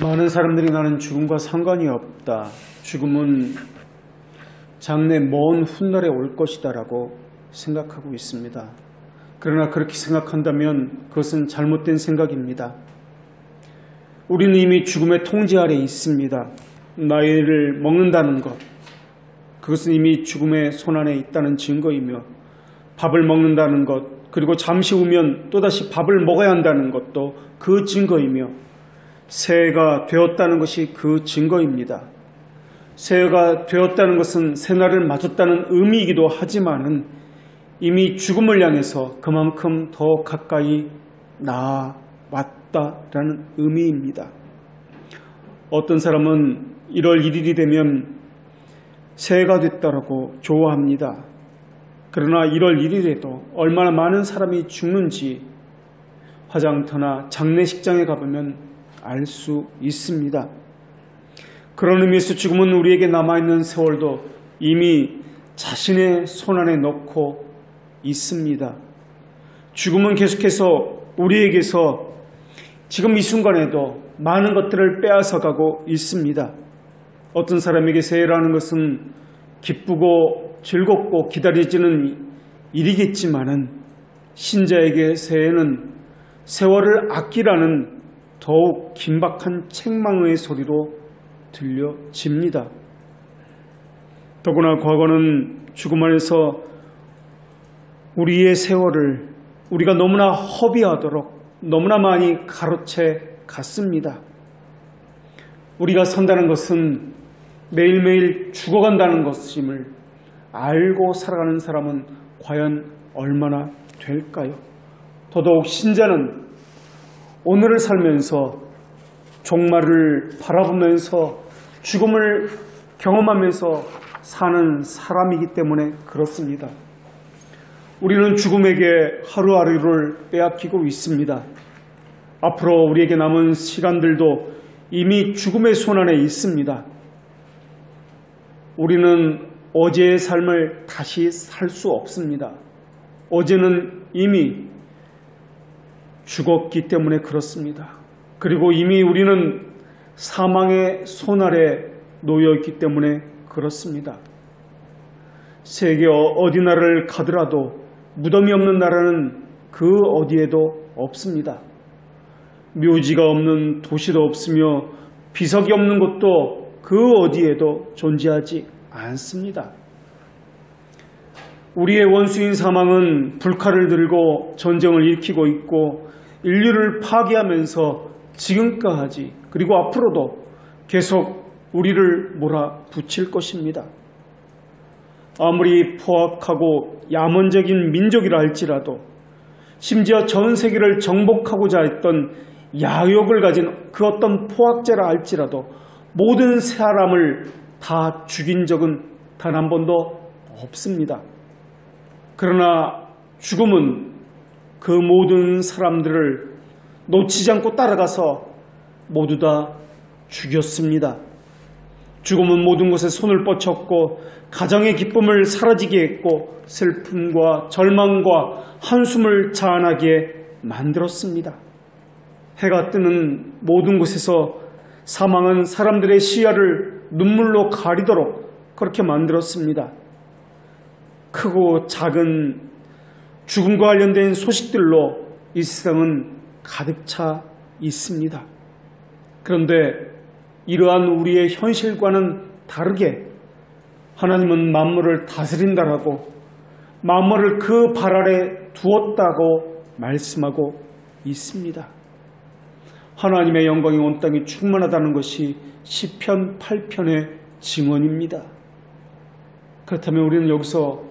많은 사람들이 나는 죽음과 상관이 없다. 죽음은 장래 먼 훗날에 올 것이다 라고 생각하고 있습니다. 그러나 그렇게 생각한다면 그것은 잘못된 생각입니다. 우리는 이미 죽음의 통제 아래 있습니다. 나이를 먹는다는 것, 그것은 이미 죽음의 손안에 있다는 증거이며, 밥을 먹는다는 것, 그리고 잠시 후면 또다시 밥을 먹어야 한다는 것도 그 증거이며, 새해가 되었다는 것이 그 증거입니다. 새해가 되었다는 것은 새날을 맞았다는 의미이기도 하지만은 이미 죽음을 향해서 그만큼 더 가까이 나아왔다라는 의미입니다. 어떤 사람은 1월 1일이 되면 새해가 됐다라고 좋아합니다. 그러나 1월 1일에도 얼마나 많은 사람이 죽는지 화장터나 장례식장에 가보면 알 수 있습니다. 그런 의미에서 죽음은 우리에게 남아있는 세월도 이미 자신의 손안에 넣고 있습니다. 죽음은 계속해서 우리에게서 지금 이 순간에도 많은 것들을 빼앗아가고 있습니다. 어떤 사람에게 새해라는 것은 기쁘고 즐겁고 기다려지는 일이겠지만은 신자에게 새해는 세월을 아끼라는 더욱 긴박한 책망의 소리로 들려집니다. 더구나 과거는 죽음 안에서 우리의 세월을 우리가 너무나 허비하도록 너무나 많이 가로채 갔습니다. 우리가 산다는 것은 매일매일 죽어간다는 것임을 알고 살아가는 사람은 과연 얼마나 될까요? 더더욱 신자는 오늘을 살면서 종말을 바라보면서 죽음을 경험하면서 사는 사람이기 때문에 그렇습니다. 우리는 죽음에게 하루하루를 빼앗기고 있습니다. 앞으로 우리에게 남은 시간들도 이미 죽음의 손안에 있습니다. 우리는 어제의 삶을 다시 살 수 없습니다. 어제는 이미 죽었기 때문에 그렇습니다. 그리고 이미 우리는 사망의 손아래 놓여있기 때문에 그렇습니다. 세계 어디 나라를 가더라도 무덤이 없는 나라는 그 어디에도 없습니다. 묘지가 없는 도시도 없으며 비석이 없는 곳도 그 어디에도 존재하지 않습니다. 우리의 원수인 사망은 불칼을 들고 전쟁을 일으키고 있고 인류를 파괴하면서 지금까지 그리고 앞으로도 계속 우리를 몰아붙일 것입니다. 아무리 포악하고 야만적인 민족이라 할지라도 심지어 전 세계를 정복하고자 했던 야욕을 가진 그 어떤 포악자라 할지라도 모든 사람을 다 죽인 적은 단 한 번도 없습니다. 그러나 죽음은 그 모든 사람들을 놓치지 않고 따라가서 모두 다 죽였습니다. 죽음은 모든 것에 손을 뻗쳤고 가정의 기쁨을 사라지게 했고 슬픔과 절망과 한숨을 자아나게 만들었습니다. 해가 뜨는 모든 곳에서 사망은 사람들의 시야를 눈물로 가리도록 그렇게 만들었습니다. 크고 작은 죽음과 관련된 소식들로 이 세상은 가득 차 있습니다. 그런데 이러한 우리의 현실과는 다르게 하나님은 만물을 다스린다라고 만물을 그 발 아래 두었다고 말씀하고 있습니다. 하나님의 영광이 온 땅에 충만하다는 것이 시편 8편의 증언입니다. 그렇다면 우리는 여기서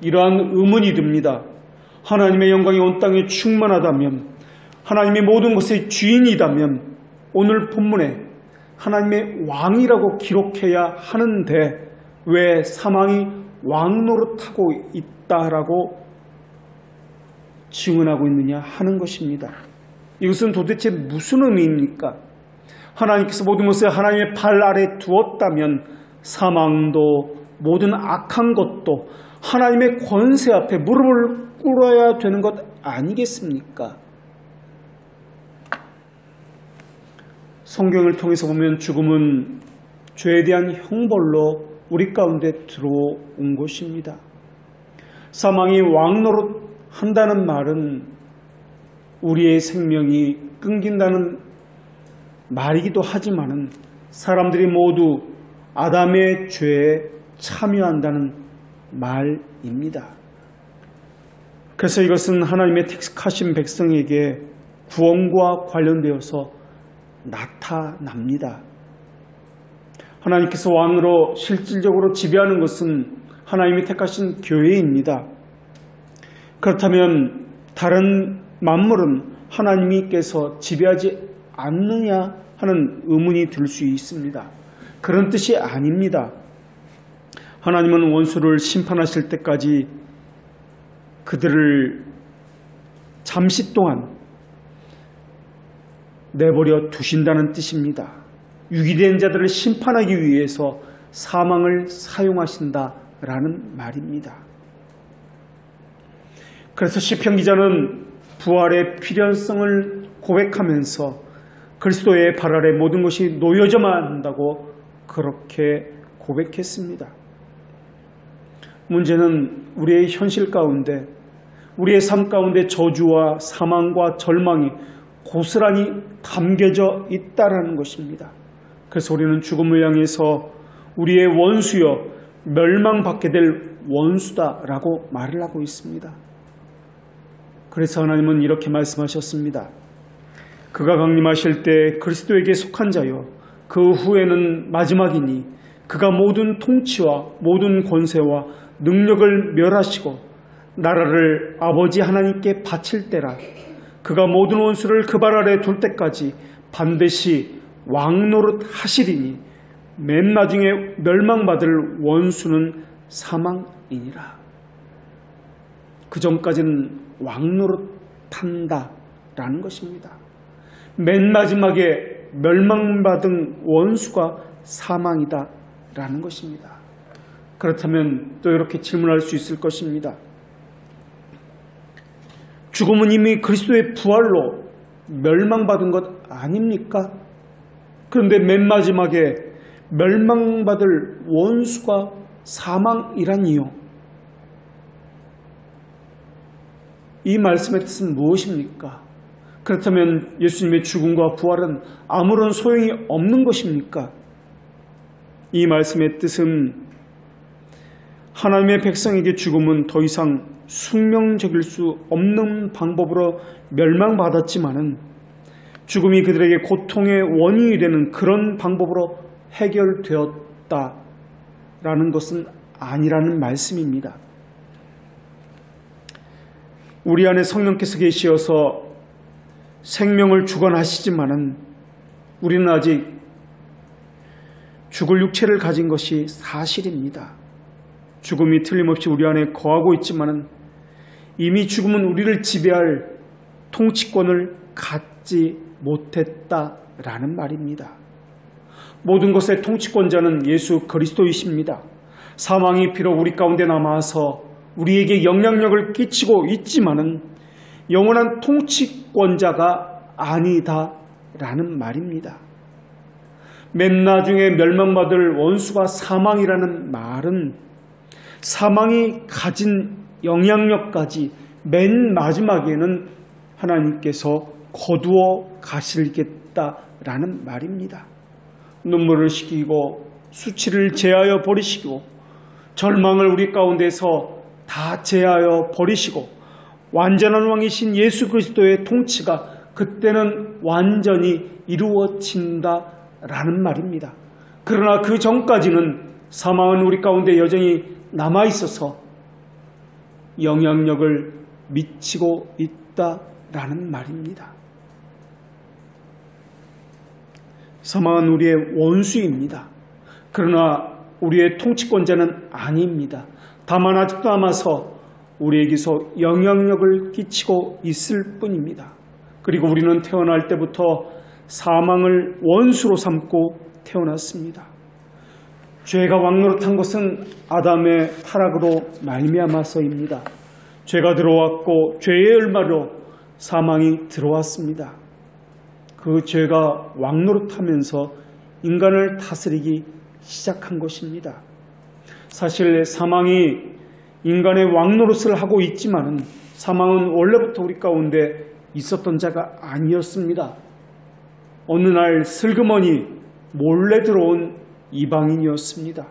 이러한 의문이 듭니다. 하나님의 영광이 온 땅에 충만하다면, 하나님이 모든 것의 주인이다면 오늘 본문에 하나님의 왕이라고 기록해야 하는데 왜 사망이 왕 노릇하고 있다라고 증언하고 있느냐 하는 것입니다. 이것은 도대체 무슨 의미입니까? 하나님께서 모든 것을 하나님의 발 아래 두었다면 사망도 모든 악한 것도 하나님의 권세 앞에 무릎을 꿇어야 되는 것 아니겠습니까? 성경을 통해서 보면 죽음은 죄에 대한 형벌로 우리 가운데 들어온 것입니다. 사망이 왕노릇한다는 말은 우리의 생명이 끊긴다는 말이기도 하지만은 사람들이 모두 아담의 죄에 참여한다는 말입니다. 그래서 이것은 하나님의 택하신 백성에게 구원과 관련되어서 나타납니다. 하나님께서 왕으로 실질적으로 지배하는 것은 하나님이 택하신 교회입니다. 그렇다면 다른 만물은 하나님께서 지배하지 않느냐 하는 의문이 들 수 있습니다. 그런 뜻이 아닙니다. 하나님은 원수를 심판하실 때까지 그들을 잠시 동안 내버려 두신다는 뜻입니다. 유기된 자들을 심판하기 위해서 사망을 사용하신다라는 말입니다. 그래서 시편 기자는 부활의 필연성을 고백하면서 그리스도의 발 아래 모든 것이 놓여져만 한다고 그렇게 고백했습니다. 문제는 우리의 현실 가운데, 우리의 삶 가운데 저주와 사망과 절망이 고스란히 담겨져 있다라는 것입니다. 그래서 우리는 죽음을 향해서 우리의 원수여 멸망받게 될 원수다라고 말을 하고 있습니다. 그래서 하나님은 이렇게 말씀하셨습니다. 그가 강림하실 때 그리스도에게 속한 자여 그 후에는 마지막이니 그가 모든 통치와 모든 권세와 능력을 멸하시고 나라를 아버지 하나님께 바칠 때라. 그가 모든 원수를 그 발 아래 둘 때까지 반드시 왕노릇 하시리니 맨 나중에 멸망받을 원수는 사망이니라. 그 전까지는 왕노릇한다라는 것입니다. 맨 마지막에 멸망받은 원수가 사망이다라는 것입니다. 그렇다면 또 이렇게 질문할 수 있을 것입니다. 죽음은 이미 그리스도의 부활로 멸망받은 것 아닙니까? 그런데 맨 마지막에 멸망받을 원수가 사망이라니요. 이 말씀의 뜻은 무엇입니까? 그렇다면 예수님의 죽음과 부활은 아무런 소용이 없는 것입니까? 이 말씀의 뜻은 하나님의 백성에게 죽음은 더 이상 숙명적일 수 없는 방법으로 멸망받았지만은 죽음이 그들에게 고통의 원인이 되는 그런 방법으로 해결되었다라는 것은 아니라는 말씀입니다. 우리 안에 성령께서 계시어서 생명을 주관하시지만은 우리는 아직 죽을 육체를 가진 것이 사실입니다. 죽음이 틀림없이 우리 안에 거하고 있지만은 이미 죽음은 우리를 지배할 통치권을 갖지 못했다라는 말입니다. 모든 것의 통치권자는 예수 그리스도이십니다. 사망이 비록 우리 가운데 남아서 우리에게 영향력을 끼치고 있지만은 영원한 통치권자가 아니다라는 말입니다. 맨 나중에 멸망받을 원수가 사망이라는 말은 사망이 가진 영향력까지 맨 마지막에는 하나님께서 거두어 가시겠다라는 말입니다. 눈물을 식히고 수치를 제하여 버리시고 절망을 우리 가운데서 다 제하여 버리시고 완전한 왕이신 예수 그리스도의 통치가 그때는 완전히 이루어진다라는 말입니다. 그러나 그 전까지는 사망은 우리 가운데 여전히 남아있어서 영향력을 미치고 있다라는 말입니다. 사망은 우리의 원수입니다. 그러나 우리의 통치권자는 아닙니다. 다만 아직도 남아서 우리에게서 영향력을 끼치고 있을 뿐입니다. 그리고 우리는 태어날 때부터 사망을 원수로 삼고 태어났습니다. 죄가 왕노릇한 것은 아담의 타락으로 말미암아서입니다. 죄가 들어왔고 죄의 열매로 사망이 들어왔습니다. 그 죄가 왕노릇하면서 인간을 다스리기 시작한 것입니다. 사실 사망이 인간의 왕노릇을 하고 있지만 사망은 원래부터 우리 가운데 있었던 자가 아니었습니다. 어느 날 슬그머니 몰래 들어온 이방인이었습니다.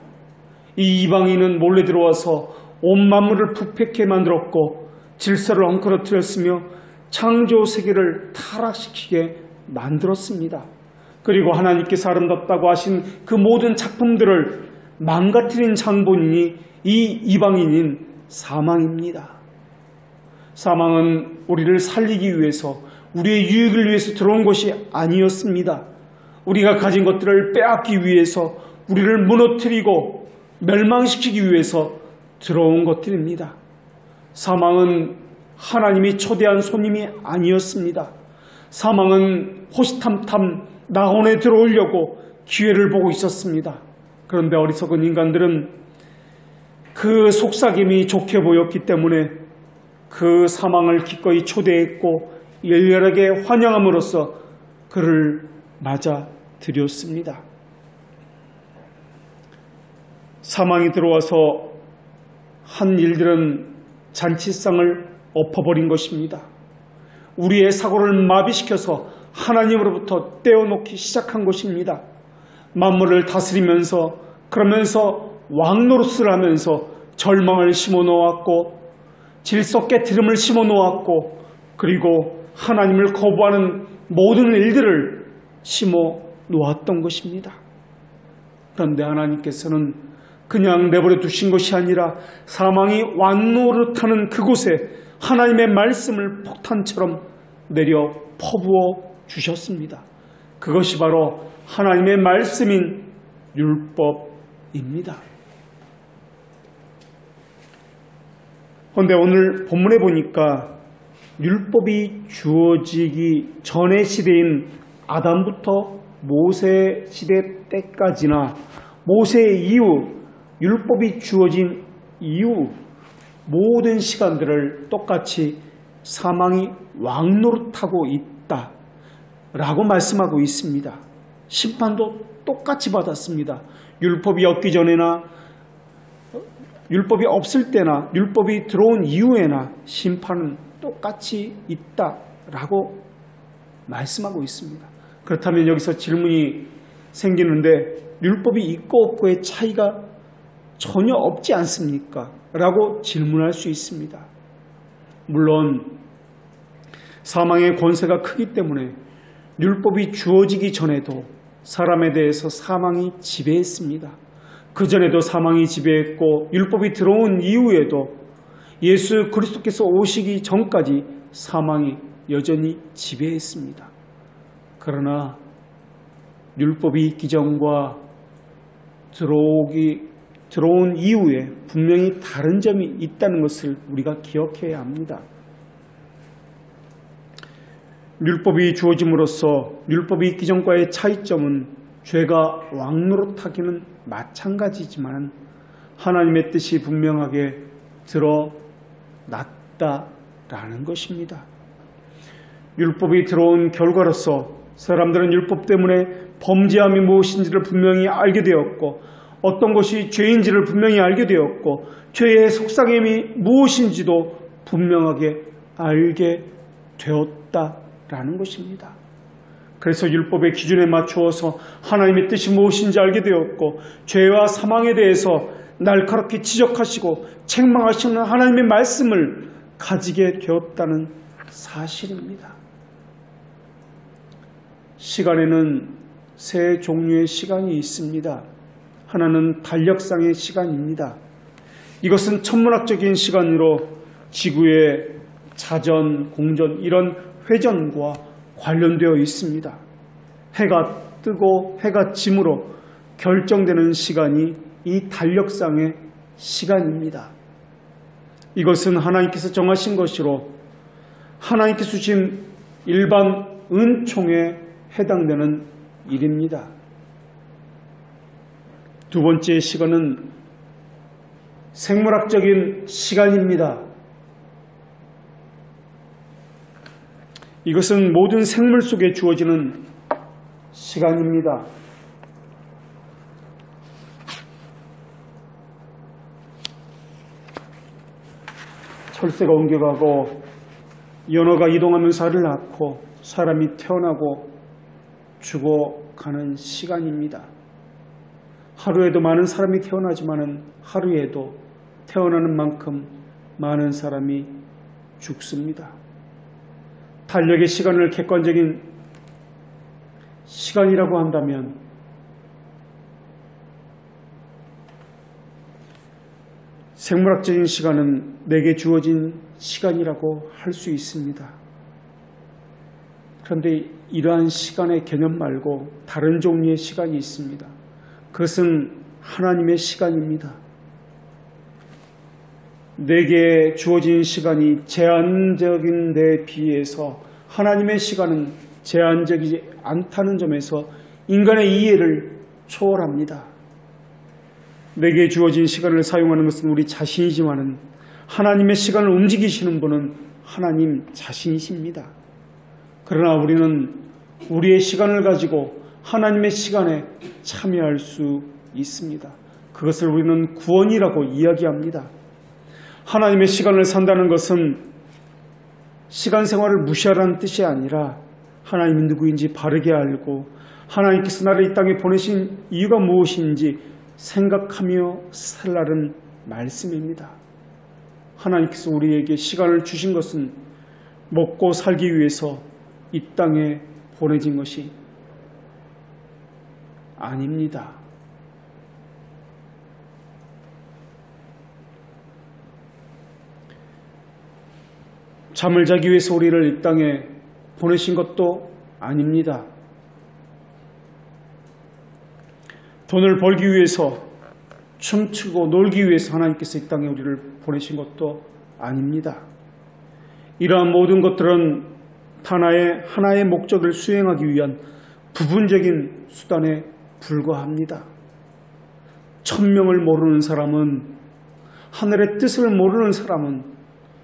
이 이방인은 몰래 들어와서 온 만물을 부패케 만들었고 질서를 엉클어뜨렸으며 창조 세계를 타락시키게 만들었습니다. 그리고 하나님께서 아름답다고 하신 그 모든 작품들을 망가뜨린 장본인이 이 이방인인 사망입니다. 사망은 우리를 살리기 위해서, 우리의 유익을 위해서 들어온 것이 아니었습니다. 우리가 가진 것들을 빼앗기 위해서, 우리를 무너뜨리고 멸망시키기 위해서 들어온 것들입니다. 사망은 하나님이 초대한 손님이 아니었습니다. 사망은 호시탐탐 낙원에 들어오려고 기회를 보고 있었습니다. 그런데 어리석은 인간들은 그 속삭임이 좋게 보였기 때문에 그 사망을 기꺼이 초대했고 열렬하게 환영함으로써 그를 맞아들였습니다. 사망이 들어와서 한 일들은 잔치상을 엎어버린 것입니다. 우리의 사고를 마비시켜서 하나님으로부터 떼어놓기 시작한 것입니다. 만물을 다스리면서 그러면서 왕노릇을 하면서 절망을 심어놓았고 질서 깨트림을 심어놓았고 그리고 하나님을 거부하는 모든 일들을 심어놓았던 것입니다. 그런데 하나님께서는 그냥 내버려 두신 것이 아니라 사망이 왕노릇하는 그곳에 하나님의 말씀을 폭탄처럼 내려 퍼부어 주셨습니다. 그것이 바로 하나님의 말씀인 율법입니다. 그런데 오늘 본문에 보니까 율법이 주어지기 전의 시대인 아담부터 모세 시대 때까지나 모세 이후 율법이 주어진 이후 모든 시간들을 똑같이 사망이 왕노릇하고 있다라고 말씀하고 있습니다. 심판도 똑같이 받았습니다. 율법이 없기 전에나 율법이 없을 때나 율법이 들어온 이후에나 심판은 똑같이 있다라고 말씀하고 있습니다. 그렇다면 여기서 질문이 생기는데 율법이 있고 없고의 차이가 전혀 없지 않습니까? 라고 질문할 수 있습니다. 물론 사망의 권세가 크기 때문에 율법이 주어지기 전에도 사람에 대해서 사망이 지배했습니다. 그전에도 사망이 지배했고 율법이 들어온 이후에도 예수 그리스도께서 오시기 전까지 사망이 여전히 지배했습니다. 그러나 율법이 있기 전과 들어온 이후에 분명히 다른 점이 있다는 것을 우리가 기억해야 합니다. 율법이 주어짐으로써 율법이 있기 전과의 차이점은 죄가 왕노릇하기는 마찬가지지만 하나님의 뜻이 분명하게 드러났다라는 것입니다. 율법이 들어온 결과로서 사람들은 율법 때문에 범죄함이 무엇인지를 분명히 알게 되었고 어떤 것이 죄인지를 분명히 알게 되었고 죄의 속삭임이 무엇인지도 분명하게 알게 되었다라는 것입니다. 그래서 율법의 기준에 맞추어서 하나님의 뜻이 무엇인지 알게 되었고 죄와 사망에 대해서 날카롭게 지적하시고 책망하시는 하나님의 말씀을 가지게 되었다는 사실입니다. 시간에는 세 종류의 시간이 있습니다. 하나는 달력상의 시간입니다. 이것은 천문학적인 시간으로 지구의 자전, 공전 이런 회전과 관련되어 있습니다. 해가 뜨고 해가 짐으로 결정되는 시간이 이 달력상의 시간입니다. 이것은 하나님께서 정하신 것이로 하나님께서 주신 일반 은총에 해당되는 일입니다. 두 번째 시간은 생물학적인 시간입니다. 이것은 모든 생물 속에 주어지는 시간입니다. 철새가 옮겨가고 연어가 이동하면서 알을 낳고 사람이 태어나고 죽어가는 시간입니다. 하루에도 많은 사람이 태어나지만은 하루에도 태어나는 만큼 많은 사람이 죽습니다. 달력의 시간을 객관적인 시간이라고 한다면 생물학적인 시간은 내게 주어진 시간이라고 할 수 있습니다. 그런데 이러한 시간의 개념 말고 다른 종류의 시간이 있습니다. 그것은 하나님의 시간입니다. 내게 주어진 시간이 제한적인 데 비해서 하나님의 시간은 제한적이지 않다는 점에서 인간의 이해를 초월합니다. 내게 주어진 시간을 사용하는 것은 우리 자신이지만은 하나님의 시간을 움직이시는 분은 하나님 자신이십니다. 그러나 우리는 우리의 시간을 가지고 하나님의 시간에 참여할 수 있습니다. 그것을 우리는 구원이라고 이야기합니다. 하나님의 시간을 산다는 것은 시간 생활을 무시하라는 뜻이 아니라 하나님이 누구인지 바르게 알고 하나님께서 나를 이 땅에 보내신 이유가 무엇인지 생각하며 살라는 말씀입니다. 하나님께서 우리에게 시간을 주신 것은 먹고 살기 위해서 이 땅에 보내진 것이 아닙니다. 잠을 자기 위해서 우리를 이 땅에 보내신 것도 아닙니다. 돈을 벌기 위해서 춤추고 놀기 위해서 하나님께서 이 땅에 우리를 보내신 것도 아닙니다. 이러한 모든 것들은 하나의 목적을 수행하기 위한 부분적인 수단에 불과합니다. 천명을 모르는 사람은, 하늘의 뜻을 모르는 사람은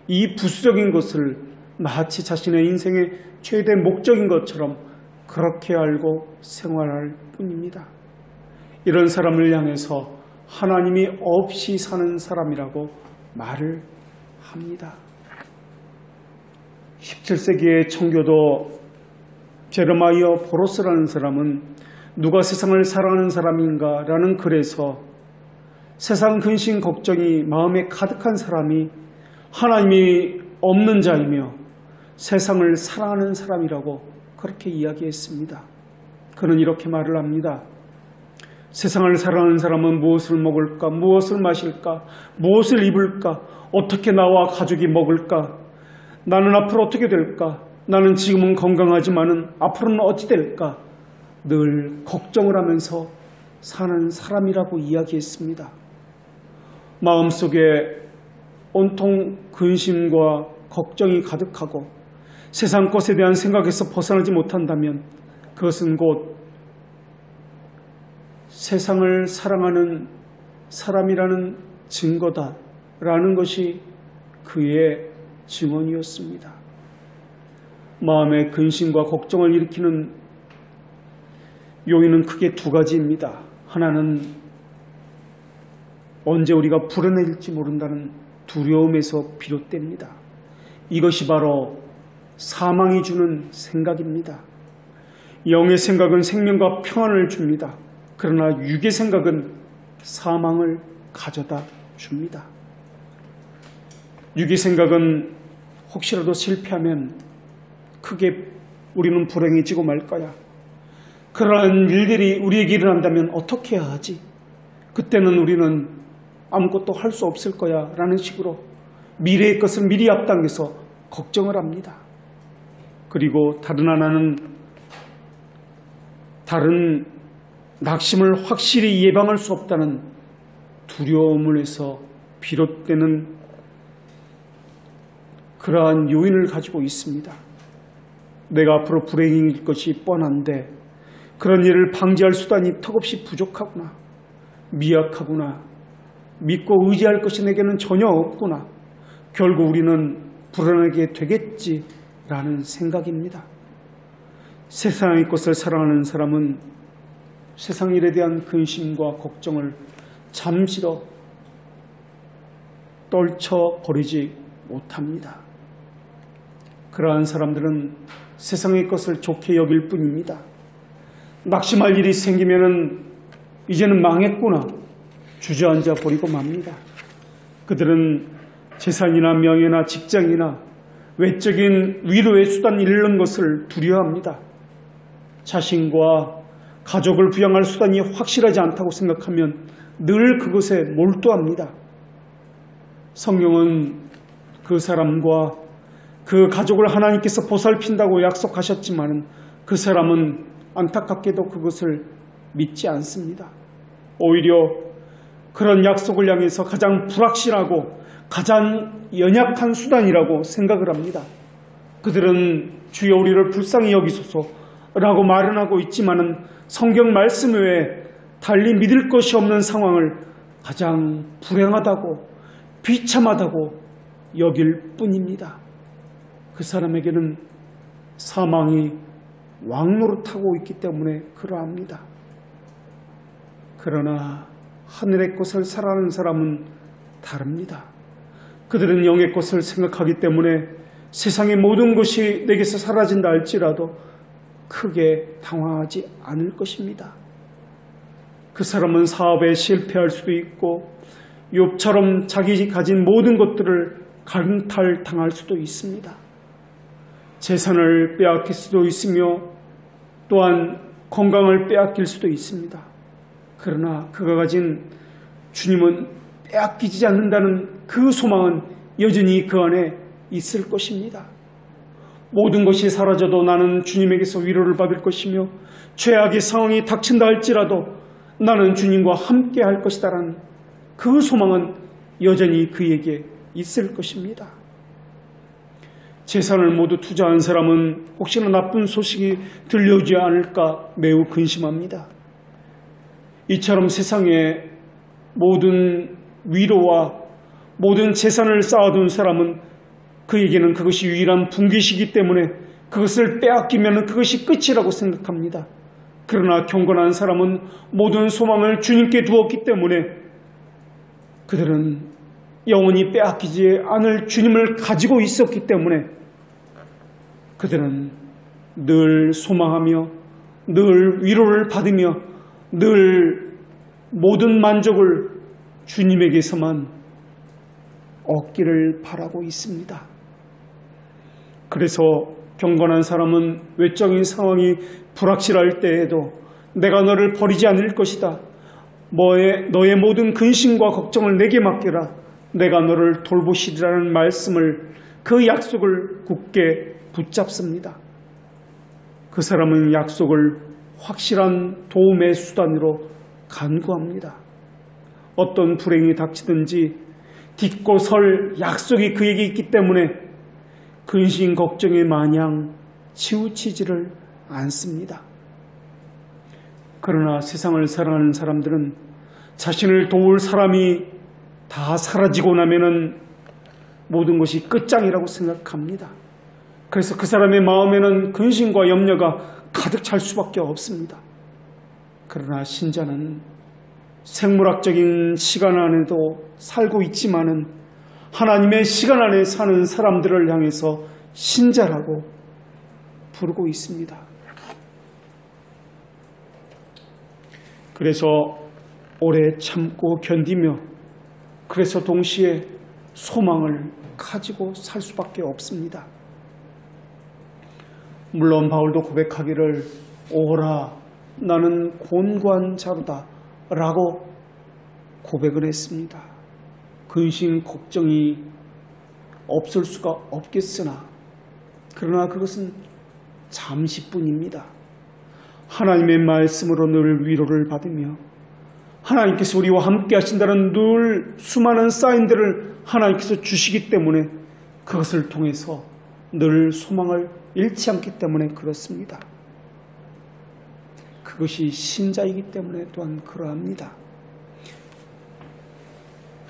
이 부수적인 것을 마치 자신의 인생의 최대 목적인 것처럼 그렇게 알고 생활할 뿐입니다. 이런 사람을 향해서 하나님이 없이 사는 사람이라고 말을 합니다. 17세기의 청교도 제르마이어 보로스라는 사람은 누가 세상을 사랑하는 사람인가 라는 글에서 세상 근심 걱정이 마음에 가득한 사람이 하나님이 없는 자이며 세상을 사랑하는 사람이라고 그렇게 이야기했습니다. 그는 이렇게 말을 합니다. 세상을 사랑하는 사람은 무엇을 먹을까, 무엇을 마실까, 무엇을 입을까, 어떻게 나와 가족이 먹을까, 나는 앞으로 어떻게 될까, 나는 지금은 건강하지만은 앞으로는 어찌 될까, 늘 걱정을 하면서 사는 사람이라고 이야기했습니다. 마음속에 온통 근심과 걱정이 가득하고 세상 것에 대한 생각에서 벗어나지 못한다면 그것은 곧 세상을 사랑하는 사람이라는 증거다라는 것이 그의 증언이었습니다. 마음의 근심과 걱정을 일으키는 요인은 크게 두 가지입니다. 하나는 언제 우리가 불어낼지 모른다는 두려움에서 비롯됩니다. 이것이 바로 사망이 주는 생각입니다. 영의 생각은 생명과 평안을 줍니다. 그러나 육의 생각은 사망을 가져다 줍니다. 육의 생각은 혹시라도 실패하면 크게 우리는 불행해지고 말 거야. 그러한 일들이 우리에게 일어난다면 어떻게 해야 하지? 그때는 우리는 아무것도 할 수 없을 거야 라는 식으로 미래의 것을 미리 앞당겨서 걱정을 합니다. 그리고 다른 하나는 다른 낙심을 확실히 예방할 수 없다는 두려움을 해서 비롯되는 그러한 요인을 가지고 있습니다. 내가 앞으로 불행일 것이 뻔한데 그런 일을 방지할 수단이 턱없이 부족하구나, 미약하구나, 믿고 의지할 것이 내게는 전혀 없구나, 결국 우리는 불안하게 되겠지 라는 생각입니다. 세상의 것을 사랑하는 사람은 세상 일에 대한 근심과 걱정을 잠시도 떨쳐버리지 못합니다. 그러한 사람들은 세상의 것을 좋게 여길 뿐입니다. 낙심할 일이 생기면은 이제는 망했구나 주저앉아 버리고 맙니다. 그들은 재산이나 명예나 직장이나 외적인 위로의 수단 잃는 것을 두려워합니다. 자신과 가족을 부양할 수단이 확실하지 않다고 생각하면 늘 그것에 몰두합니다. 성경은 그 사람과 그 가족을 하나님께서 보살핀다고 약속하셨지만 그 사람은 안타깝게도 그것을 믿지 않습니다. 오히려 그런 약속을 향해서 가장 불확실하고 가장 연약한 수단이라고 생각을 합니다. 그들은 주여 우리를 불쌍히 여기소서라고 말은 하고 있지만 성경 말씀 외에 달리 믿을 것이 없는 상황을 가장 불행하다고 비참하다고 여길 뿐입니다. 그 사람에게는 사망이 왕노릇하고 있기 때문에 그러합니다. 그러나 하늘의 것을 사랑하는 사람은 다릅니다. 그들은 영의 것을 생각하기 때문에 세상의 모든 것이 내게서 사라진다 할지라도 크게 당황하지 않을 것입니다. 그 사람은 사업에 실패할 수도 있고 욥처럼 자기 가진 모든 것들을 강탈당할 수도 있습니다. 재산을 빼앗길 수도 있으며 또한 건강을 빼앗길 수도 있습니다. 그러나 그가 가진 주님은 빼앗기지 않는다는 그 소망은 여전히 그 안에 있을 것입니다. 모든 것이 사라져도 나는 주님에게서 위로를 받을 것이며 최악의 상황이 닥친다 할지라도 나는 주님과 함께 할 것이다라는 그 소망은 여전히 그에게 있을 것입니다. 재산을 모두 투자한 사람은 혹시나 나쁜 소식이 들려오지 않을까 매우 근심합니다. 이처럼 세상에 모든 위로와 모든 재산을 쌓아둔 사람은 그에게는 그것이 유일한 분깃이기 때문에 그것을 빼앗기면 그것이 끝이라고 생각합니다. 그러나 경건한 사람은 모든 소망을 주님께 두었기 때문에 그들은 영원히 빼앗기지 않을 주님을 가지고 있었기 때문에 그들은 늘 소망하며 늘 위로를 받으며 늘 모든 만족을 주님에게서만 얻기를 바라고 있습니다. 그래서 경건한 사람은 외적인 상황이 불확실할 때에도 내가 너를 버리지 않을 것이다. 너의 모든 근심과 걱정을 내게 맡겨라. 내가 너를 돌보시리라는 말씀을 그 약속을 굳게 붙잡습니다. 그 사람은 약속을 확실한 도움의 수단으로 간구합니다. 어떤 불행이 닥치든지 딛고 설 약속이 그에게 있기 때문에 근심 걱정에 마냥 치우치지를 않습니다. 그러나 세상을 사랑하는 사람들은 자신을 도울 사람이 다 사라지고 나면은 모든 것이 끝장이라고 생각합니다. 그래서 그 사람의 마음에는 근심과 염려가 가득 찰 수밖에 없습니다. 그러나 신자는 생물학적인 시간 안에도 살고 있지만은 하나님의 시간 안에 사는 사람들을 향해서 신자라고 부르고 있습니다. 그래서 오래 참고 견디며 그래서 동시에 소망을 가지고 살 수밖에 없습니다. 물론 바울도 고백하기를 오라 나는 곤고한 자로다 라고 고백을 했습니다. 근심 걱정이 없을 수가 없겠으나 그러나 그것은 잠시뿐입니다. 하나님의 말씀으로 늘 위로를 받으며 하나님께서 우리와 함께 하신다는 늘 수많은 사인들을 하나님께서 주시기 때문에 그것을 통해서 늘 소망을 잃지 않기 때문에 그렇습니다. 그것이 신자이기 때문에 또한 그러합니다.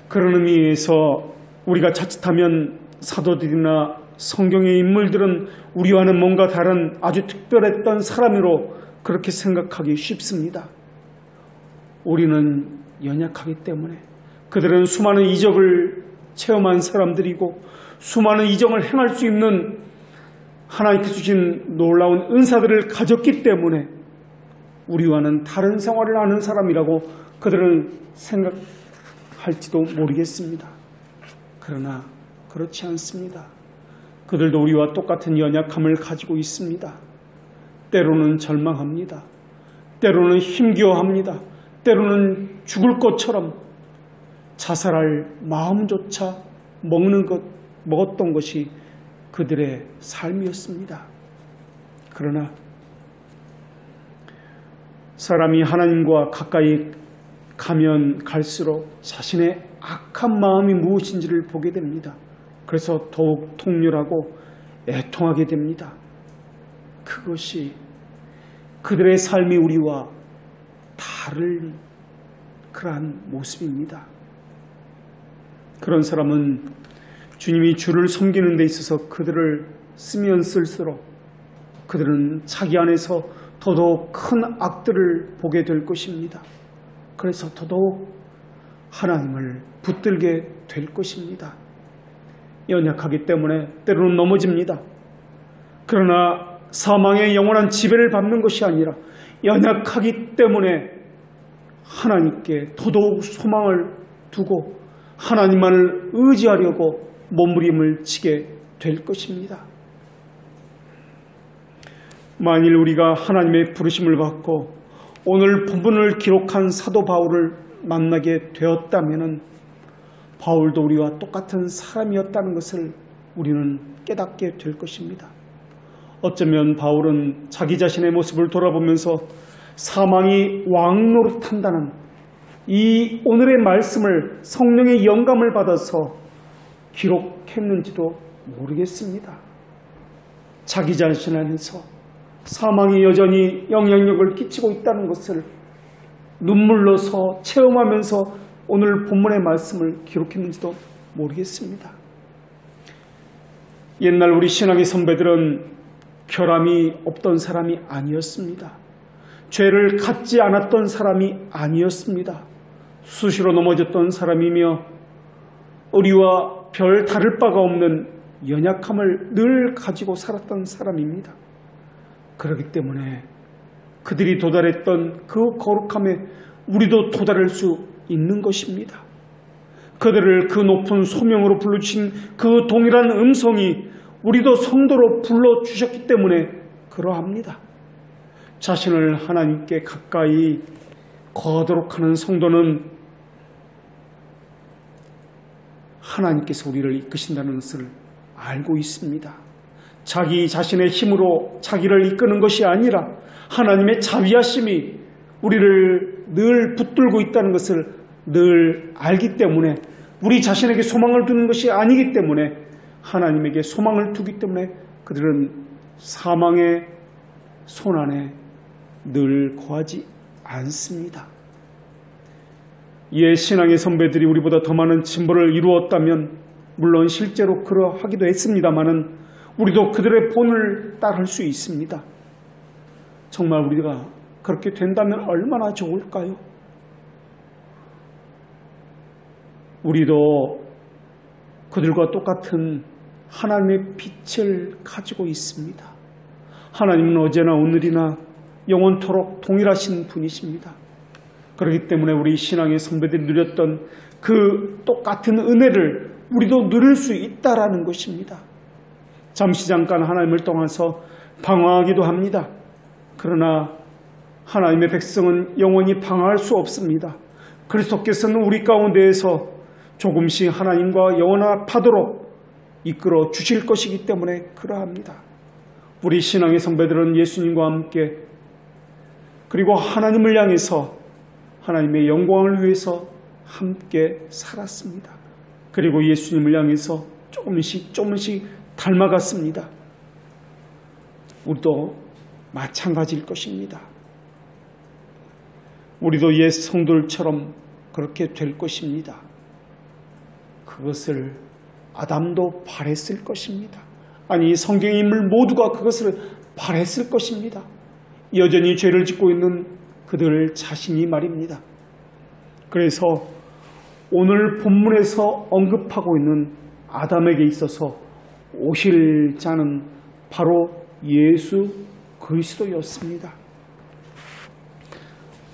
그런 의미에서 우리가 자칫하면 사도들이나 성경의 인물들은 우리와는 뭔가 다른 아주 특별했던 사람으로 그렇게 생각하기 쉽습니다. 우리는 연약하기 때문에 그들은 수많은 이적을 체험한 사람들이고 수많은 이적을 행할 수 있는 하나님께서 주신 놀라운 은사들을 가졌기 때문에 우리와는 다른 생활을 하는 사람이라고 그들은 생각할지도 모르겠습니다. 그러나 그렇지 않습니다. 그들도 우리와 똑같은 연약함을 가지고 있습니다. 때로는 절망합니다. 때로는 힘겨워합니다. 때로는 죽을 것처럼 자살할 마음조차 먹었던 것이 그들의 삶이었습니다. 그러나 사람이 하나님과 가까이 가면 갈수록 자신의 악한 마음이 무엇인지를 보게 됩니다. 그래서 더욱 통렬하고 애통하게 됩니다. 그것이 그들의 삶이 우리와 다른 그러한 모습입니다. 그런 사람은 주님이 주를 섬기는 데 있어서 그들을 쓰면 쓸수록 그들은 자기 안에서 더더욱 큰 악들을 보게 될 것입니다. 그래서 더더욱 하나님을 붙들게 될 것입니다. 연약하기 때문에 때로는 넘어집니다. 그러나 사망의 영원한 지배를 받는 것이 아니라 연약하기 때문에 하나님께 더더욱 소망을 두고 하나님만을 의지하려고 몸부림을 치게 될 것입니다. 만일 우리가 하나님의 부르심을 받고 오늘 본문을 기록한 사도 바울을 만나게 되었다면 바울도 우리와 똑같은 사람이었다는 것을 우리는 깨닫게 될 것입니다. 어쩌면 바울은 자기 자신의 모습을 돌아보면서 사망이 왕노릇한다는 이 오늘의 말씀을 성령의 영감을 받아서 기록했는지도 모르겠습니다. 자기 자신 안에서 사망이 여전히 영향력을 끼치고 있다는 것을 눈물로서 체험하면서 오늘 본문의 말씀을 기록했는지도 모르겠습니다. 옛날 우리 신앙의 선배들은 결함이 없던 사람이 아니었습니다. 죄를 갖지 않았던 사람이 아니었습니다. 수시로 넘어졌던 사람이며 우리와 별 다를 바가 없는 연약함을 늘 가지고 살았던 사람입니다. 그렇기 때문에 그들이 도달했던 그 거룩함에 우리도 도달할 수 있는 것입니다. 그들을 그 높은 소명으로 불러주신 그 동일한 음성이 우리도 성도로 불러주셨기 때문에 그러합니다. 자신을 하나님께 가까이 거하도록 하는 성도는 하나님께서 우리를 이끄신다는 것을 알고 있습니다. 자기 자신의 힘으로 자기를 이끄는 것이 아니라 하나님의 자비하심이 우리를 늘 붙들고 있다는 것을 늘 알기 때문에 우리 자신에게 소망을 두는 것이 아니기 때문에 하나님에게 소망을 두기 때문에 그들은 사망의 손안에 늘 거하지 않습니다. 이에 신앙의 선배들이 우리보다 더 많은 진보를 이루었다면 물론 실제로 그러하기도 했습니다마는 우리도 그들의 본을 따를 수 있습니다. 정말 우리가 그렇게 된다면 얼마나 좋을까요? 우리도 그들과 똑같은 하나님의 빛을 가지고 있습니다. 하나님은 어제나 오늘이나 영원토록 동일하신 분이십니다. 그렇기 때문에 우리 신앙의 선배들이 누렸던 그 똑같은 은혜를 우리도 누릴 수 있다라는 것입니다. 잠시 잠깐 하나님을 떠나서 방황하기도 합니다. 그러나 하나님의 백성은 영원히 방황할 수 없습니다. 그리스도께서는 우리 가운데에서 조금씩 하나님과 영원하도록 이끌어 주실 것이기 때문에 그러합니다. 우리 신앙의 선배들은 예수님과 함께 그리고 하나님을 향해서 하나님의 영광을 위해서 함께 살았습니다. 그리고 예수님을 향해서 조금씩 닮아갔습니다. 우리도 마찬가지일 것입니다. 우리도 옛 성도들처럼 그렇게 될 것입니다. 그것을 아담도 바랬을 것입니다. 아니 성경의 인물 모두가 그것을 바랬을 것입니다. 여전히 죄를 짓고 있는 그들 자신이 말입니다. 그래서 오늘 본문에서 언급하고 있는 아담에게 있어서 오실 자는 바로 예수 그리스도였습니다.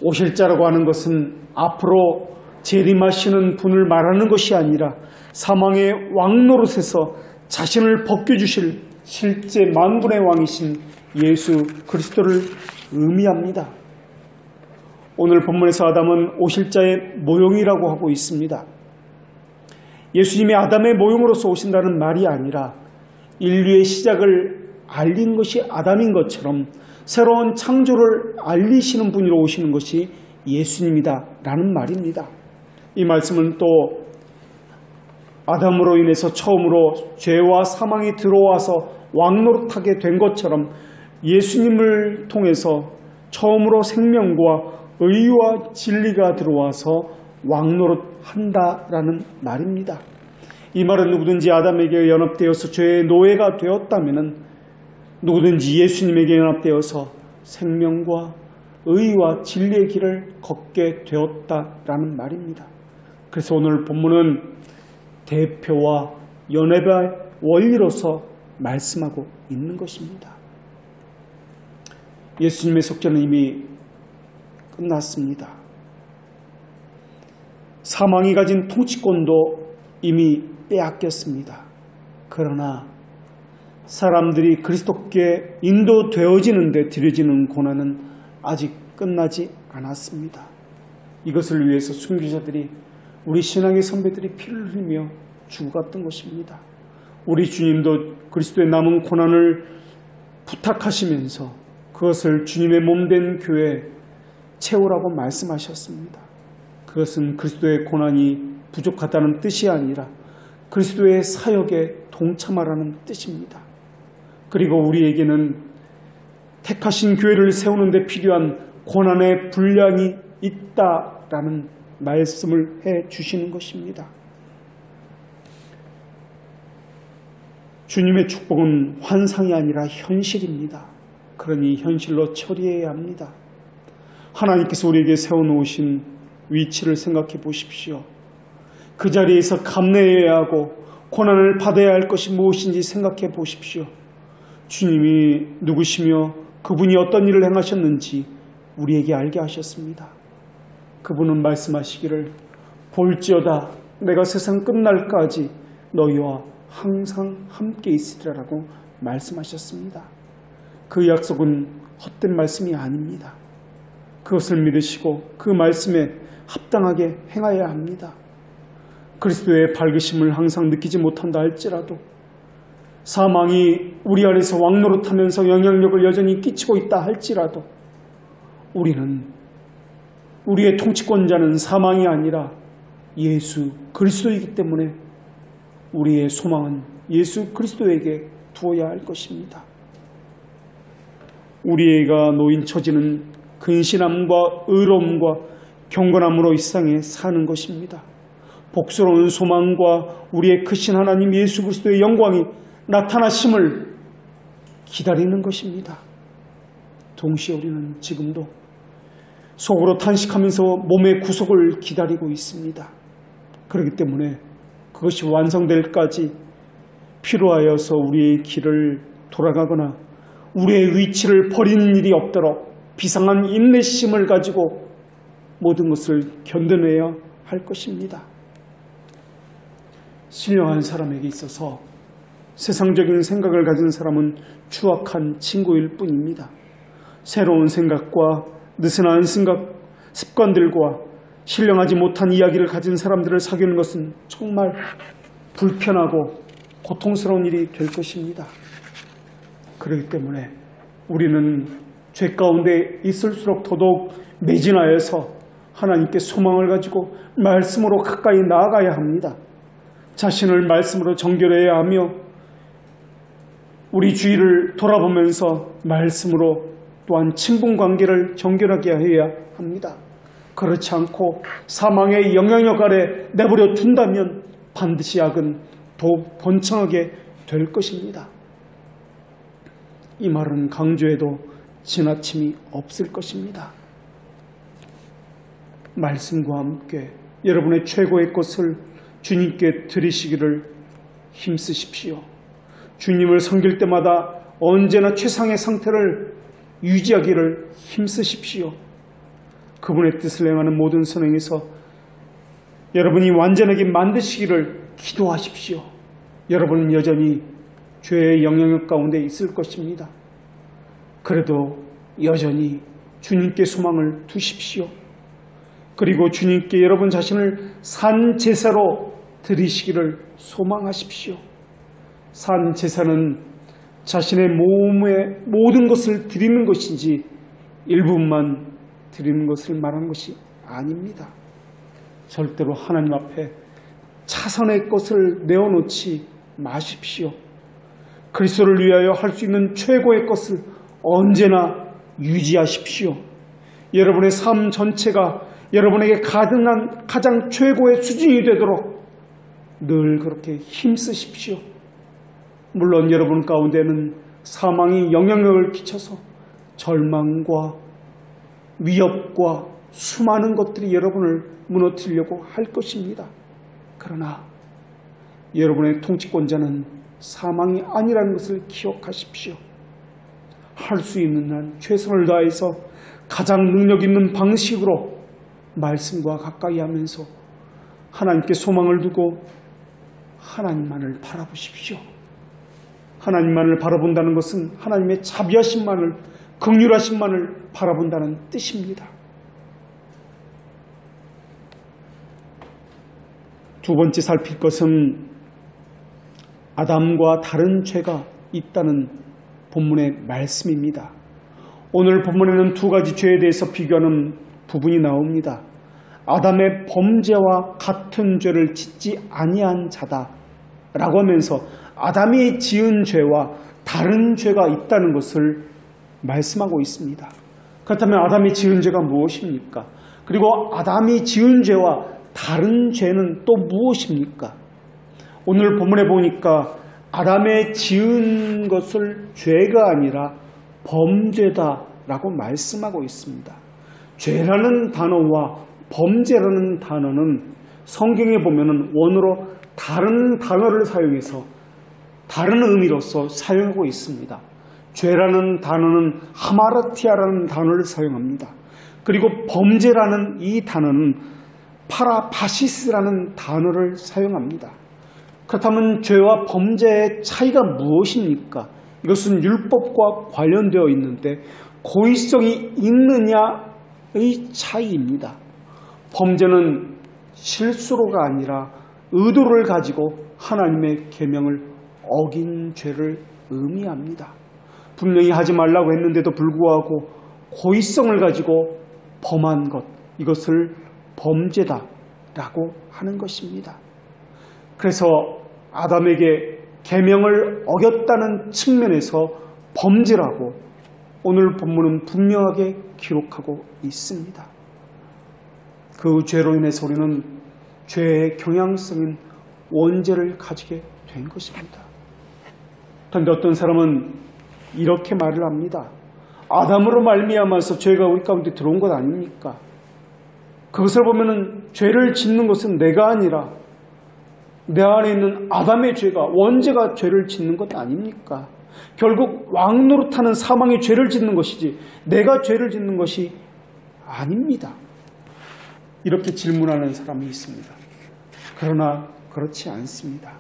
오실 자라고 하는 것은 앞으로 재림하시는 분을 말하는 것이 아니라 사망의 왕노릇에서 자신을 벗겨주실 실제 만군의 왕이신 예수 그리스도를 의미합니다. 오늘 본문에서 아담은 오실 자의 모형이라고 하고 있습니다. 예수님이 아담의 모형으로서 오신다는 말이 아니라 인류의 시작을 알린 것이 아담인 것처럼 새로운 창조를 알리시는 분으로 오시는 것이 예수님이다 라는 말입니다. 이 말씀은 또 아담으로 인해서 처음으로 죄와 사망이 들어와서 왕노릇하게 된 것처럼 예수님을 통해서 처음으로 생명과 의와 진리가 들어와서 왕노릇한다라는 말입니다. 이 말은 누구든지 아담에게 연합되어서 죄의 노예가 되었다면 누구든지 예수님에게 연합되어서 생명과 의와 진리의 길을 걷게 되었다라는 말입니다. 그래서 오늘 본문은 대표와 연합의 원리로서 말씀하고 있는 것입니다. 예수님의 속죄는 이미 끝났습니다. 사망이 가진 통치권도 이미 빼앗겼습니다. 그러나 사람들이 그리스도께 인도되어지는 데 들여지는 고난은 아직 끝나지 않았습니다. 이것을 위해서 순교자들이 우리 신앙의 선배들이 피를 흘리며 죽어갔던 것입니다. 우리 주님도 그리스도의 남은 고난을 부탁하시면서 그것을 주님의 몸된 교회에 채우라고 말씀하셨습니다. 그것은 그리스도의 고난이 부족하다는 뜻이 아니라 그리스도의 사역에 동참하라는 뜻입니다. 그리고 우리에게는 택하신 교회를 세우는 데 필요한 고난의 분량이 있다라는 말씀을 해 주시는 것입니다. 주님의 축복은 환상이 아니라 현실입니다. 그러니 현실로 처리해야 합니다. 하나님께서 우리에게 세워놓으신 위치를 생각해 보십시오. 그 자리에서 감내해야 하고 고난을 받아야 할 것이 무엇인지 생각해 보십시오. 주님이 누구시며 그분이 어떤 일을 행하셨는지 우리에게 알게 하셨습니다. 그분은 말씀하시기를 볼지어다 내가 세상 끝날까지 너희와 항상 함께 있으리라고 말씀하셨습니다. 그 약속은 헛된 말씀이 아닙니다. 그것을 믿으시고 그 말씀에 합당하게 행하여야 합니다. 그리스도의 밝으심을 항상 느끼지 못한다 할지라도 사망이 우리 안에서 왕노릇하면서 영향력을 여전히 끼치고 있다 할지라도 우리는 우리의 통치권자는 사망이 아니라 예수 그리스도이기 때문에 우리의 소망은 예수 그리스도에게 두어야 할 것입니다. 우리가 놓인 처지는 근신함과 의로움과 경건함으로 이 세상에 사는 것입니다. 복스러운 소망과 우리의 크신 하나님 예수 그리스도의 영광이 나타나심을 기다리는 것입니다. 동시에 우리는 지금도 속으로 탄식하면서 몸의 구속을 기다리고 있습니다. 그렇기 때문에 그것이 완성될까지 필요하여서 우리의 길을 돌아가거나 우리의 위치를 버리는 일이 없도록 비상한 인내심을 가지고 모든 것을 견뎌내야 할 것입니다. 신령한 사람에게 있어서 세상적인 생각을 가진 사람은 추악한 친구일 뿐입니다. 새로운 생각과 느슨한 생각, 습관들과 신령하지 못한 이야기를 가진 사람들을 사귀는 것은 정말 불편하고 고통스러운 일이 될 것입니다. 그렇기 때문에 우리는 죄 가운데 있을수록 더더욱 매진하여서 하나님께 소망을 가지고 말씀으로 가까이 나아가야 합니다. 자신을 말씀으로 정결해야 하며 우리 주위를 돌아보면서 말씀으로 또한 친분관계를 정결하게 해야 합니다. 그렇지 않고 사망의 영향력 아래 내버려 둔다면 반드시 악은 더욱 번창하게 될 것입니다. 이 말은 강조해도 지나침이 없을 것입니다. 말씀과 함께 여러분의 최고의 것을 주님께 드리시기를 힘쓰십시오. 주님을 섬길 때마다 언제나 최상의 상태를 유지하기를 힘쓰십시오. 그분의 뜻을 행하는 모든 선행에서 여러분이 완전하게 만드시기를 기도하십시오. 여러분은 여전히 죄의 영향력 가운데 있을 것입니다. 그래도 여전히 주님께 소망을 두십시오. 그리고 주님께 여러분 자신을 산 제사로 드리시기를 소망하십시오. 산 제사는 자신의 몸의 모든 것을 드리는 것인지 일부분만 드리는 것을 말하는 것이 아닙니다. 절대로 하나님 앞에 차선의 것을 내어놓지 마십시오. 그리스도를 위하여 할 수 있는 최고의 것을 언제나 유지하십시오. 여러분의 삶 전체가 여러분에게 가장 최고의 수준이 되도록 늘 그렇게 힘쓰십시오. 물론 여러분 가운데는 사망이 영향력을 끼쳐서 절망과 위협과 수많은 것들이 여러분을 무너뜨리려고 할 것입니다. 그러나 여러분의 통치권자는 사망이 아니라는 것을 기억하십시오. 할 수 있는 한 최선을 다해서 가장 능력 있는 방식으로 말씀과 가까이 하면서 하나님께 소망을 두고 하나님만을 바라보십시오. 하나님만을 바라본다는 것은 하나님의 자비하심만을, 긍휼하심만을 바라본다는 뜻입니다. 두 번째 살필 것은 아담과 다른 죄가 있다는 본문의 말씀입니다. 오늘 본문에는 두 가지 죄에 대해서 비교하는 부분이 나옵니다. 아담의 범죄와 같은 죄를 짓지 아니한 자다라고 하면서 아담이 지은 죄와 다른 죄가 있다는 것을 말씀하고 있습니다. 그렇다면 아담이 지은 죄가 무엇입니까? 그리고 아담이 지은 죄와 다른 죄는 또 무엇입니까? 오늘 본문에 보니까 아담의 지은 것을 죄가 아니라 범죄다라고 말씀하고 있습니다. 죄라는 단어와 범죄라는 단어는 성경에 보면은 원어로 다른 단어를 사용해서 다른 의미로서 사용하고 있습니다. 죄라는 단어는 하마르티아라는 단어를 사용합니다. 그리고 범죄라는 이 단어는 파라파시스라는 단어를 사용합니다. 그렇다면 죄와 범죄의 차이가 무엇입니까? 이것은 율법과 관련되어 있는데 고의성이 있느냐의 차이입니다. 범죄는 실수로가 아니라 의도를 가지고 하나님의 계명을 어긴 죄를 의미합니다. 분명히 하지 말라고 했는데도 불구하고 고의성을 가지고 범한 것, 이것을 범죄다라고 하는 것입니다. 그래서 아담에게 계명을 어겼다는 측면에서 범죄라고 오늘 본문은 분명하게 기록하고 있습니다. 그 죄로 인해서 우리는 죄의 경향성인 원죄를 가지게 된 것입니다. 그런데 어떤 사람은 이렇게 말을 합니다. 아담으로 말미암아서 죄가 우리 가운데 들어온 것 아닙니까? 그것을 보면은 죄를 짓는 것은 내가 아니라 내 안에 있는 아담의 죄가, 원죄가 죄를 짓는 것 아닙니까? 결국 왕노릇하는 사망의 죄를 짓는 것이지 내가 죄를 짓는 것이 아닙니다. 이렇게 질문하는 사람이 있습니다. 그러나 그렇지 않습니다.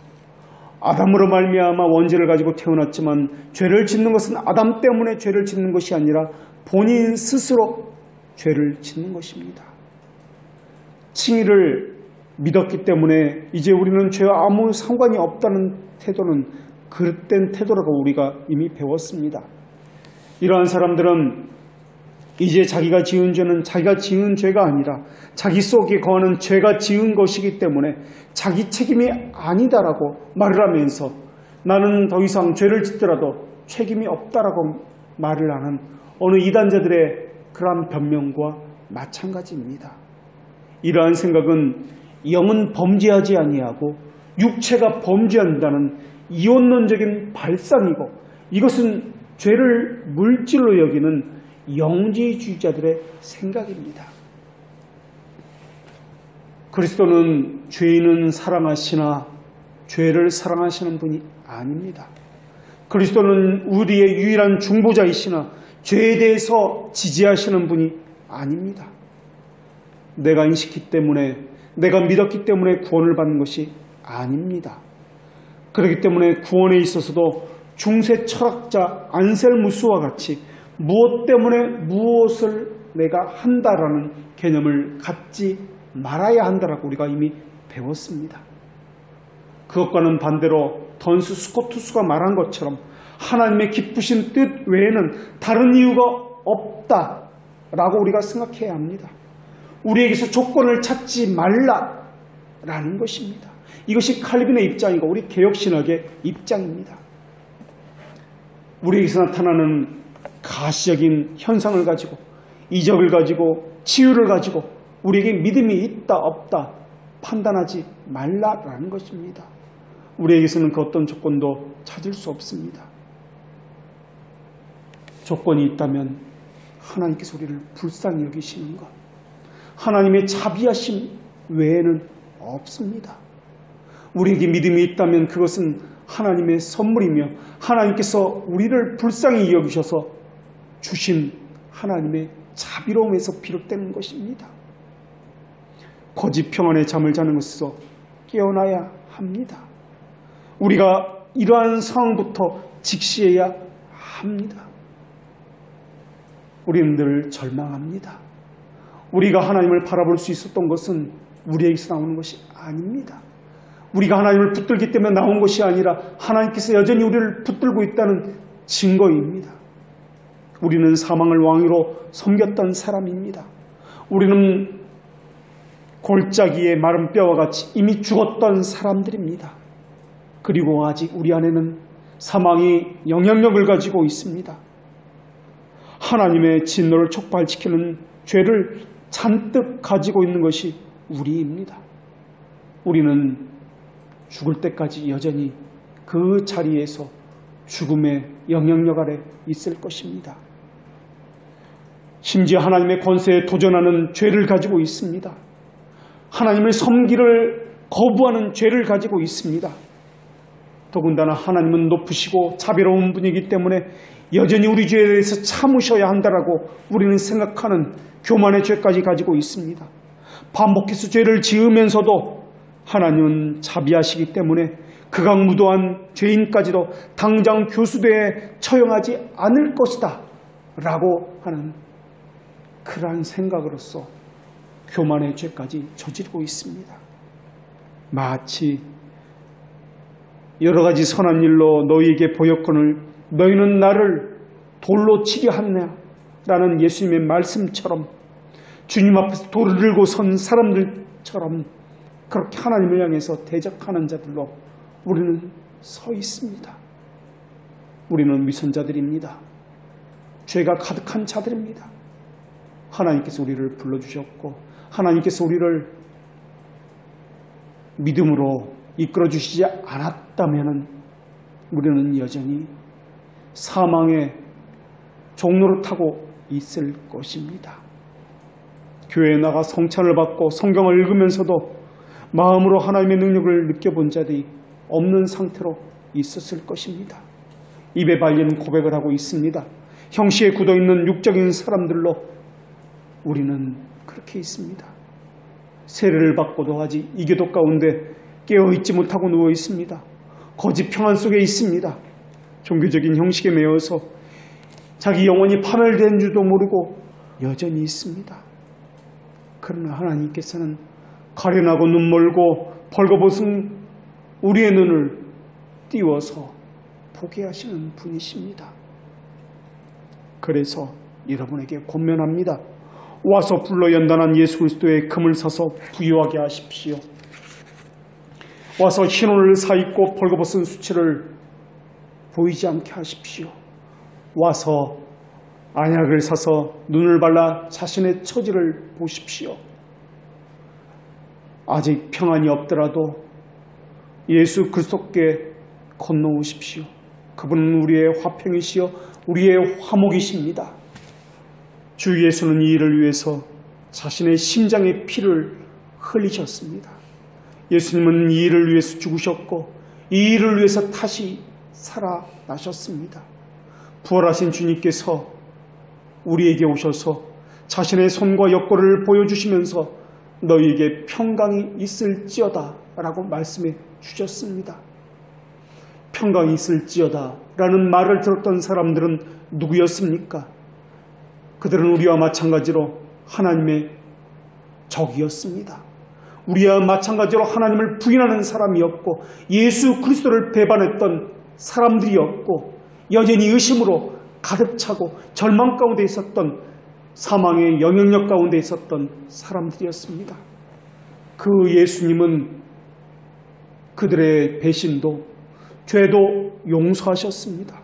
아담으로 말미암아 원죄를 가지고 태어났지만 죄를 짓는 것은 아담 때문에 죄를 짓는 것이 아니라 본인 스스로 죄를 짓는 것입니다. 칭의를 믿었기 때문에 이제 우리는 죄와 아무 상관이 없다는 태도는 그릇된 태도라고 우리가 이미 배웠습니다. 이러한 사람들은 이제 자기가 지은 죄는 자기가 지은 죄가 아니라 자기 속에 거하는 죄가 지은 것이기 때문에 자기 책임이 아니다라고 말을 하면서 나는 더 이상 죄를 짓더라도 책임이 없다라고 말을 하는 어느 이단자들의 그러한 변명과 마찬가지입니다. 이러한 생각은 영은 범죄하지 아니하고 육체가 범죄한다는 이원론적인 발상이고 이것은 죄를 물질로 여기는 영지주의자들의 생각입니다. 그리스도는 죄인은 사랑하시나 죄를 사랑하시는 분이 아닙니다. 그리스도는 우리의 유일한 중보자이시나 죄에 대해서 지지하시는 분이 아닙니다. 내가 인식했기 때문에, 내가 믿었기 때문에 구원을 받는 것이 아닙니다. 그렇기 때문에 구원에 있어서도 중세 철학자 안셀무스와 같이 무엇 때문에 무엇을 내가 한다라는 개념을 갖지 말아야 한다라고 우리가 이미 배웠습니다. 그것과는 반대로 던스 스코투스가 말한 것처럼 하나님의 기쁘신 뜻 외에는 다른 이유가 없다라고 우리가 생각해야 합니다. 우리에게서 조건을 찾지 말라라는 것입니다. 이것이 칼빈의 입장이고 우리 개혁신학의 입장입니다. 우리에게서 나타나는 가시적인 현상을 가지고, 이적을 가지고, 치유를 가지고 우리에게 믿음이 있다 없다 판단하지 말라라는 것입니다. 우리에게서는 그 어떤 조건도 찾을 수 없습니다. 조건이 있다면 하나님께서 우리를 불쌍히 여기시는 것, 하나님의 자비하심 외에는 없습니다. 우리에게 믿음이 있다면 그것은 하나님의 선물이며 하나님께서 우리를 불쌍히 여기셔서 주신 하나님의 자비로움에서 비롯되는 것입니다. 거짓 평안의 잠을 자는 것에서 깨어나야 합니다. 우리가 이러한 상황부터 직시해야 합니다. 우리는 늘 절망합니다. 우리가 하나님을 바라볼 수 있었던 것은 우리에게서 나오는 것이 아닙니다. 우리가 하나님을 붙들기 때문에 나온 것이 아니라 하나님께서 여전히 우리를 붙들고 있다는 증거입니다. 우리는 사망을 왕으로 섬겼던 사람입니다. 우리는 골짜기의 마른 뼈와 같이 이미 죽었던 사람들입니다. 그리고 아직 우리 안에는 사망이 영향력을 가지고 있습니다. 하나님의 진노를 촉발시키는 죄를 잔뜩 가지고 있는 것이 우리입니다. 우리는 죽을 때까지 여전히 그 자리에서 죽음의 영향력 아래 있을 것입니다. 심지어 하나님의 권세에 도전하는 죄를 가지고 있습니다. 하나님을 섬기를 거부하는 죄를 가지고 있습니다. 더군다나 하나님은 높으시고 자비로운 분이기 때문에 여전히 우리 죄에 대해서 참으셔야 한다라고 우리는 생각하는 교만의 죄까지 가지고 있습니다. 반복해서 죄를 지으면서도 하나님은 자비하시기 때문에 극악무도한 죄인까지도 당장 교수대에 처형하지 않을 것이다 라고 하는 그러한 생각으로서 교만의 죄까지 저지르고 있습니다. 마치 여러 가지 선한 일로 너희에게 보였거늘 너희는 나를 돌로 치려 하느냐 라는 예수님의 말씀처럼 주님 앞에서 돌을 들고 선 사람들처럼 그렇게 하나님을 향해서 대적하는 자들로 우리는 서 있습니다. 우리는 위선자들입니다. 죄가 가득한 자들입니다. 하나님께서 우리를 불러주셨고 하나님께서 우리를 믿음으로 이끌어주시지 않았다면 우리는 여전히 사망의 종로를 타고 있을 것입니다. 교회에 나가 성찬을 받고 성경을 읽으면서도 마음으로 하나님의 능력을 느껴본 자들이 없는 상태로 있었을 것입니다. 입에 발리는 고백을 하고 있습니다. 형시에 굳어있는 육적인 사람들로 우리는 그렇게 있습니다. 세례를 받고도 아직 이교도 가운데 깨어있지 못하고 누워 있습니다. 거짓 평안 속에 있습니다. 종교적인 형식에 매여서 자기 영혼이 파멸된 줄도 모르고 여전히 있습니다. 그러나 하나님께서는 가련하고 눈멀고 벌거벗은 우리의 눈을 띄워서 보게 하시는 분이십니다. 그래서 여러분에게 권면합니다. 와서 불러 연단한 예수 그리스도의 금을 사서 부유하게 하십시오. 와서 흰옷을 사입고 벌거벗은 수치를 보이지 않게 하십시오. 와서 안약을 사서 눈을 발라 자신의 처지를 보십시오. 아직 평안이 없더라도 예수 그리스도께 건너오십시오. 그분은 우리의 화평이시여 우리의 화목이십니다. 주 예수는 이 일을 위해서 자신의 심장의 피를 흘리셨습니다. 예수님은 이 일을 위해서 죽으셨고 이 일을 위해서 다시 살아나셨습니다. 부활하신 주님께서 우리에게 오셔서 자신의 손과 옆구리를 보여주시면서 너희에게 평강이 있을지어다 라고 말씀해 주셨습니다. 평강이 있을지어다 라는 말을 들었던 사람들은 누구였습니까? 그들은 우리와 마찬가지로 하나님의 적이었습니다. 우리와 마찬가지로 하나님을 부인하는 사람이었고 예수 그리스도를 배반했던 사람들이었고 여전히 의심으로 가득 차고 절망 가운데 있었던 사망의 영향력 가운데 있었던 사람들이었습니다. 그 예수님은 그들의 배신도 죄도 용서하셨습니다.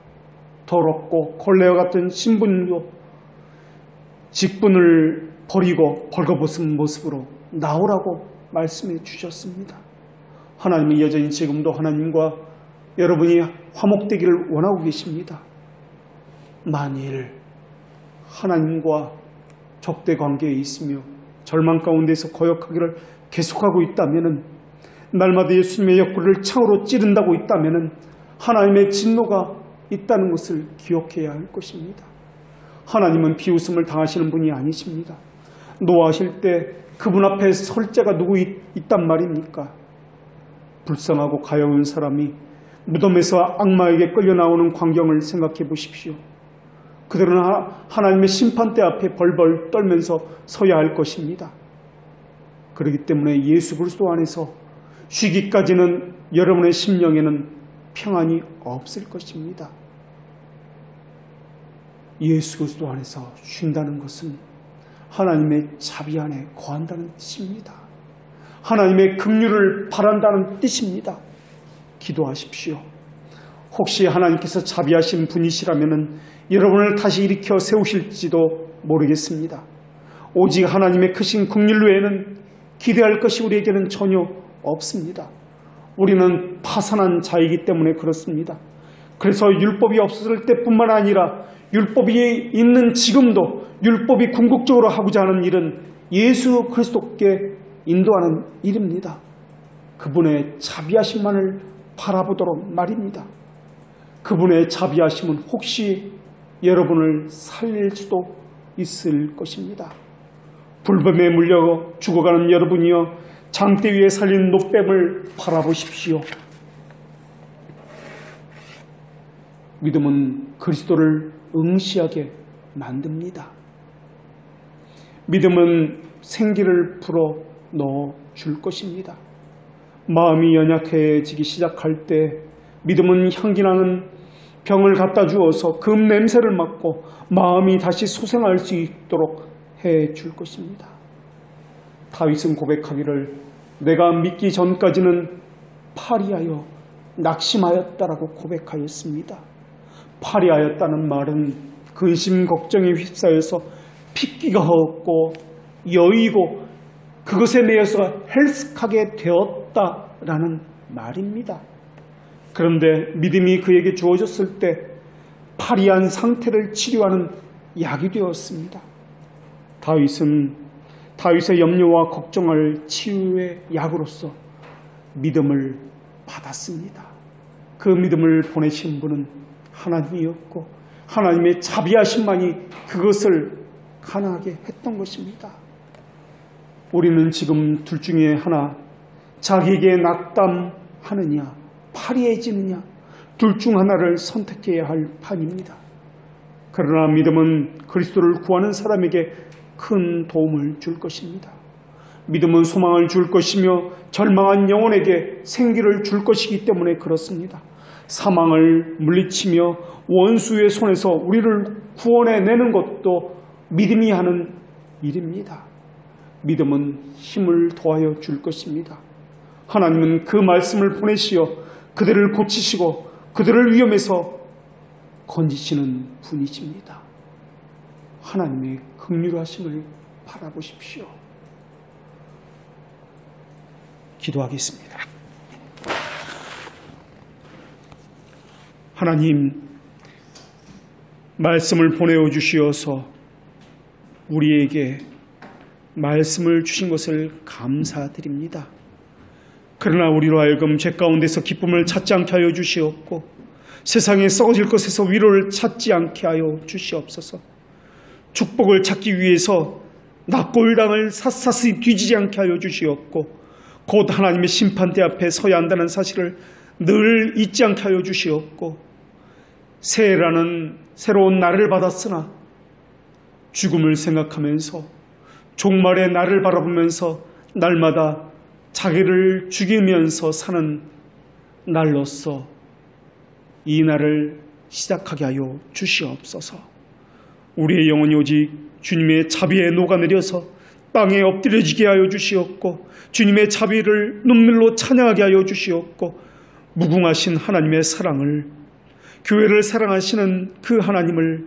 더럽고 걸레와 같은 신분도 직분을 버리고 벌거벗은 모습으로 나오라고 말씀해 주셨습니다. 하나님은 여전히 지금도 하나님과 여러분이 화목되기를 원하고 계십니다. 만일 하나님과 적대 관계에 있으며 절망 가운데서 거역하기를 계속하고 있다면, 날마다 예수님의 옆구리를 창으로 찌른다고 있다면 하나님의 진노가 있다는 것을 기억해야 할 것입니다. 하나님은 비웃음을 당하시는 분이 아니십니다. 노하실 때 그분 앞에 설 자가 누구 있단 말입니까? 불쌍하고 가여운 사람이 무덤에서 악마에게 끌려 나오는 광경을 생각해 보십시오. 그들은 하나님의 심판대 앞에 벌벌 떨면서 서야 할 것입니다. 그렇기 때문에 예수 그리스도 안에서 쉬기까지는 여러분의 심령에는 평안이 없을 것입니다. 예수 그리스도 안에서 쉰다는 것은 하나님의 자비 안에 거한다는 뜻입니다. 하나님의 긍휼을 바란다는 뜻입니다. 기도하십시오. 혹시 하나님께서 자비하신 분이시라면 여러분을 다시 일으켜 세우실지도 모르겠습니다. 오직 하나님의 크신 긍휼 외에는 기대할 것이 우리에게는 전혀 없습니다. 우리는 파산한 자이기 때문에 그렇습니다. 그래서 율법이 없었을 때뿐만 아니라 율법이 있는 지금도 율법이 궁극적으로 하고자 하는 일은 예수 그리스도께 인도하는 일입니다. 그분의 자비하심만을 바라보도록 말입니다. 그분의 자비하심은 혹시 여러분을 살릴 수도 있을 것입니다. 불뱀에 물려 죽어가는 여러분이여, 장대 위에 살린 노뱀을 바라보십시오. 믿음은 그리스도를 응시하게 만듭니다. 믿음은 생기를 불어 넣어 줄 것입니다. 마음이 연약해지기 시작할 때 믿음은 향기나는 병을 갖다 주어서 그 냄새를 맡고 마음이 다시 소생할 수 있도록 해 줄 것입니다. 다윗은 고백하기를 내가 믿기 전까지는 파리하여 낙심하였다라고 고백하였습니다. 파리하였다는 말은 근심 걱정에 휩싸여서 핏기가 없고 여의고 그것에 매여서 헬스하게 되었다라는 말입니다. 그런데 믿음이 그에게 주어졌을 때 파리한 상태를 치료하는 약이 되었습니다. 다윗의 염려와 걱정을 치유의 약으로서 믿음을 받았습니다. 그 믿음을 보내신 분은 하나님이었고 하나님의 자비하심만이 그것을 가능하게 했던 것입니다. 우리는 지금 둘 중에 하나, 자기에게 낙담하느냐 파리해지느냐, 둘 중 하나를 선택해야 할 판입니다. 그러나 믿음은 그리스도를 구하는 사람에게 큰 도움을 줄 것입니다. 믿음은 소망을 줄 것이며 절망한 영혼에게 생기를 줄 것이기 때문에 그렇습니다. 사망을 물리치며 원수의 손에서 우리를 구원해내는 것도 믿음이 하는 일입니다. 믿음은 힘을 더하여 줄 것입니다. 하나님은 그 말씀을 보내시어 그들을 고치시고 그들을 위험에서 건지시는 분이십니다. 하나님의 긍휼하심을 바라보십시오. 기도하겠습니다. 하나님, 말씀을 보내어 주시어서 우리에게 말씀을 주신 것을 감사드립니다. 그러나 우리로 하여금 죄 가운데서 기쁨을 찾지 않게 하여 주시옵고 세상에 썩어질 것에서 위로를 찾지 않게 하여 주시옵소서. 축복을 찾기 위해서 낙골당을 샅샅이 뒤지지 않게 하여 주시옵고 곧 하나님의 심판대 앞에 서야 한다는 사실을 늘 잊지 않게 하여 주시옵고 새해라는 새로운 날을 받았으나 죽음을 생각하면서 종말의 날을 바라보면서 날마다 자기를 죽이면서 사는 날로서 이 날을 시작하게 하여 주시옵소서. 우리의 영혼이 오직 주님의 자비에 녹아내려서 땅에 엎드려지게 하여 주시옵고 주님의 자비를 눈물로 찬양하게 하여 주시옵고 무궁하신 하나님의 사랑을 교회를 사랑하시는 그 하나님을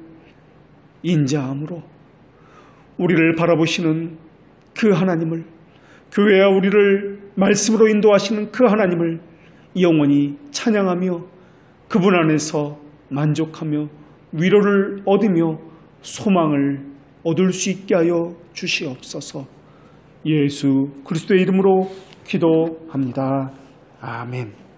인자함으로 우리를 바라보시는 그 하나님을 교회와 우리를 말씀으로 인도하시는 그 하나님을 영원히 찬양하며 그분 안에서 만족하며 위로를 얻으며 소망을 얻을 수 있게 하여 주시옵소서. 예수 그리스도의 이름으로 기도합니다. 아멘.